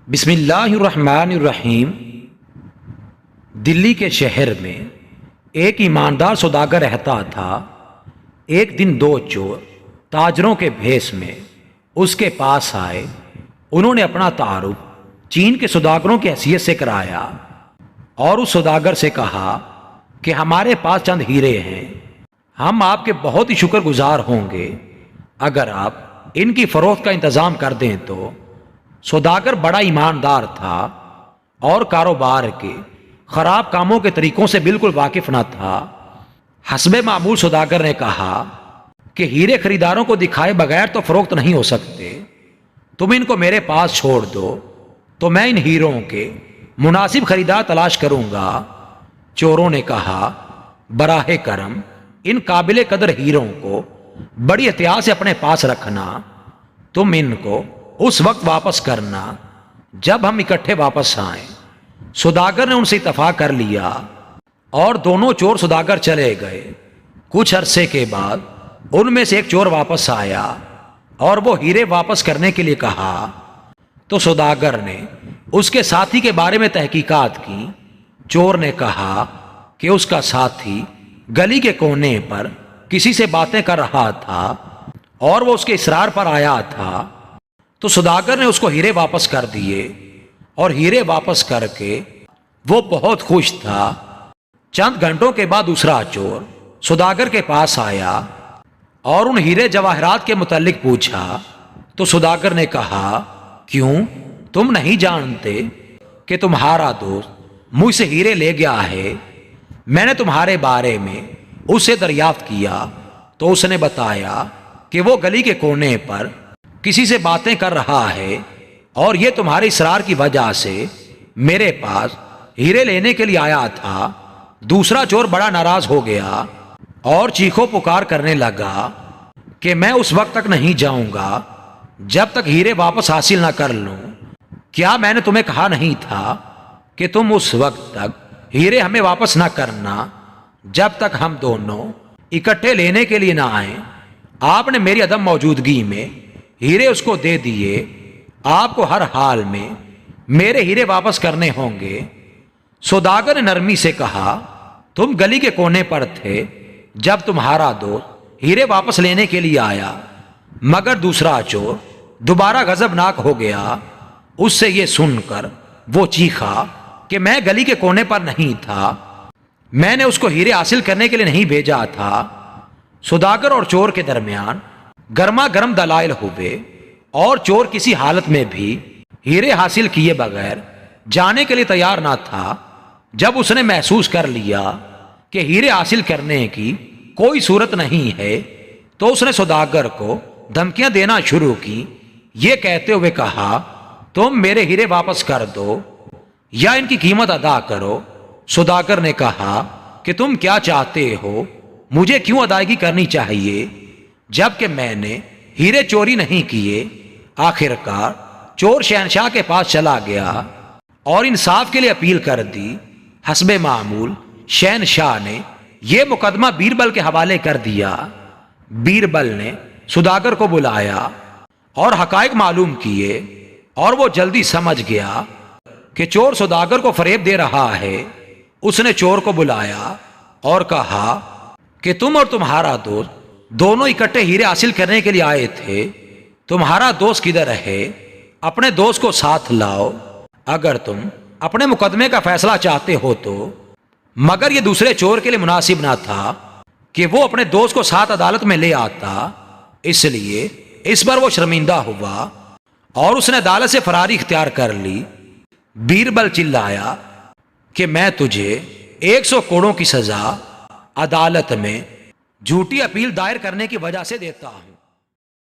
بسم اللہ الرحمن الرحیم۔ دلی کے شہر میں ایک ایماندار سوداگر رہتا تھا۔ ایک دن دو چور تاجروں کے بھیس میں اس کے پاس آئے۔ انہوں نے اپنا تعارف چین کے سوداگروں کی حیثیت سے کرایا اور اس سوداگر سے کہا کہ ہمارے پاس چند ہیرے ہیں، ہم آپ کے بہت ہی شکر گزار ہوں گے اگر آپ ان کی فروخت کا انتظام کر دیں تو۔ سوداگر بڑا ایماندار تھا اور کاروبار کے خراب کاموں کے طریقوں سے بالکل واقف نہ تھا۔ حسب معمول سوداگر نے کہا کہ ہیرے خریداروں کو دکھائے بغیر تو فروخت نہیں ہو سکتے، تم ان کو میرے پاس چھوڑ دو تو میں ان ہیروں کے مناسب خریدار تلاش کروں گا۔ چوروں نے کہا براہ کرم ان قابل قدر ہیروں کو بڑی احتیاط سے اپنے پاس رکھنا، تم ان کو اس وقت واپس کرنا جب ہم اکٹھے واپس آئیں۔ سوداگر نے ان سے اتفاق کر لیا اور دونوں چور سوداگر چلے گئے۔ کچھ عرصے کے بعد ان میں سے ایک چور واپس آیا اور وہ ہیرے واپس کرنے کے لیے کہا تو سوداگر نے اس کے ساتھی کے بارے میں تحقیقات کی۔ چور نے کہا کہ اس کا ساتھی گلی کے کونے پر کسی سے باتیں کر رہا تھا اور وہ اس کے اصرار پر آیا تھا، تو سوداگر نے اس کو ہیرے واپس کر دیے اور ہیرے واپس کر کے وہ بہت خوش تھا۔ چند گھنٹوں کے بعد دوسرا چور سوداگر کے پاس آیا اور ان ہیرے جواہرات کے متعلق پوچھا تو سوداگر نے کہا کیوں، تم نہیں جانتے کہ تمہارا دوست مجھ سے ہیرے لے گیا ہے؟ میں نے تمہارے بارے میں اس سے دریافت کیا تو اس نے بتایا کہ وہ گلی کے کونے پر کسی سے باتیں کر رہا ہے اور یہ تمہارے اصرار کی وجہ سے میرے پاس ہیرے لینے کے لیے آیا تھا۔ دوسرا چور بڑا ناراض ہو گیا اور چیخو پکار کرنے لگا کہ میں اس وقت تک نہیں جاؤں گا جب تک ہیرے واپس حاصل نہ کر لوں۔ کیا میں نے تمہیں کہا نہیں تھا کہ تم اس وقت تک ہیرے ہمیں واپس نہ کرنا جب تک ہم دونوں اکٹھے لینے کے لیے نہ آئیں؟ آپ نے میری عدم موجودگی میں ہیرے اس کو دے دیے، آپ کو ہر حال میں میرے ہیرے واپس کرنے ہوں گے۔ سوداگر نے نرمی سے کہا تم گلی کے کونے پر تھے جب تمہارا دوست ہیرے واپس لینے کے لیے آیا۔ مگر دوسرا چور دوبارہ غضبناک ہو گیا۔ اس سے یہ سن کر وہ چیخا کہ میں گلی کے کونے پر نہیں تھا، میں نے اس کو ہیرے حاصل کرنے کے لیے نہیں بھیجا تھا۔ سوداگر اور چور کے درمیان گرما گرم دلائل ہوئے اور چور کسی حالت میں بھی ہیرے حاصل کیے بغیر جانے کے لیے تیار نہ تھا۔ جب اس نے محسوس کر لیا کہ ہیرے حاصل کرنے کی کوئی صورت نہیں ہے تو اس نے سوداگر کو دھمکیاں دینا شروع کی، یہ کہتے ہوئے کہا تم میرے ہیرے واپس کر دو یا ان کی قیمت ادا کرو۔ سوداگر نے کہا کہ تم کیا چاہتے ہو، مجھے کیوں ادائیگی کرنی چاہیے جبکہ میں نے ہیرے چوری نہیں کیے؟ آخر کار چور شہنشاہ کے پاس چلا گیا اور انصاف کے لیے اپیل کر دی۔ حسب معمول شہنشاہ نے یہ مقدمہ بیربل کے حوالے کر دیا۔ بیربل نے سوداگر کو بلایا اور حقائق معلوم کیے اور وہ جلدی سمجھ گیا کہ چور سوداگر کو فریب دے رہا ہے۔ اس نے چور کو بلایا اور کہا کہ تم اور تمہارا دوست دونوں اکٹھے ہیرے حاصل کرنے کے لیے آئے تھے، تمہارا دوست کدھر ہے؟ اپنے دوست کو ساتھ لاؤ اگر تم اپنے مقدمے کا فیصلہ چاہتے ہو تو۔ مگر یہ دوسرے چور کے لیے مناسب نہ تھا کہ وہ اپنے دوست کو ساتھ عدالت میں لے آتا، اس لیے اس پر وہ شرمندہ ہوا اور اس نے عدالت سے فراری اختیار کر لی۔ بیربل چلایا کہ میں تجھے 100 کوڑوں کی سزا عدالت میں جھوٹی اپیل دائر کرنے کی وجہ سے دیتا ہوں۔